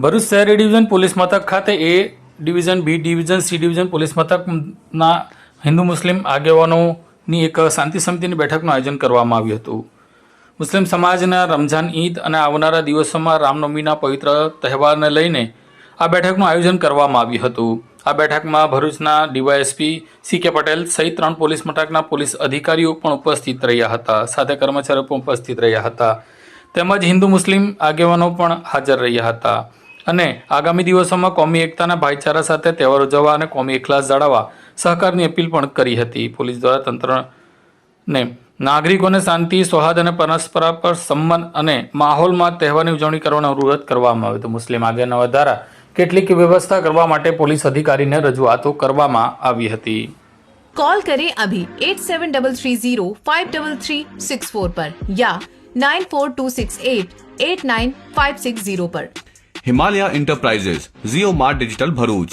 ભરૂચ શહેરી division police મથક ખાતે A division, B division, C division police મથકના હિન્દુ મુસ્લિમ આગેવાનોની એક શાંતિ સમિતિની બેઠકનું આયોજન કરવામાં આવ્યું હતું. મુસ્લિમ સમાજના રમઝાન, ઈદ અને આવનારા દિવસોમાં રામનવમીના પવિત્ર તહેવારને લઈને આ બેઠકનું આયોજન કરવામાં આવ્યું હતું. આ બેઠકમાં ભરૂચના ડીવાયએસપી સી કે પટેલ સહિત 3 પોલીસ મથકના પોલીસ અધિકારીઓ પણ ઉપસ્થિત રહ્યા હતા. સાથે કર્મચારીઓ પણ ઉપસ્થિત રહ્યા હતા. તેમજ હિન્દુ મુસ્લિમ આગેવાનો પણ હાજર રહ્યા હતા અને આગામી દિવસોમાં કોમી એકતાના ભાઈચારા સાથે તહેવાર ઉજવવા અને કોમી એકલાસ જાળવવા સહકારની અપીલ પણ કરી હતી. પોલીસ દ્વારા તંત્રને નાગરિકોને શાંતિ, સૌહાર્દ અને પરસ્પર સંમત અને માહોલમાં તહેવારની ઉજવણી કરવાનો અનુરોધ કરવામાં આવ્યો હતો. મુસ્લિમ આગેવાનો દ્વારા કેટલીક વ્યવસ્થા કરવા માટે પોલીસ અધિકારીને રજૂઆતો કરવામાં આવી હતી. कॉल करें अभी 8733053364 पर या 9426889560 पर. हिमालय इंटरप्राइजेज, जियो मार्ट डिजिटल भरूच,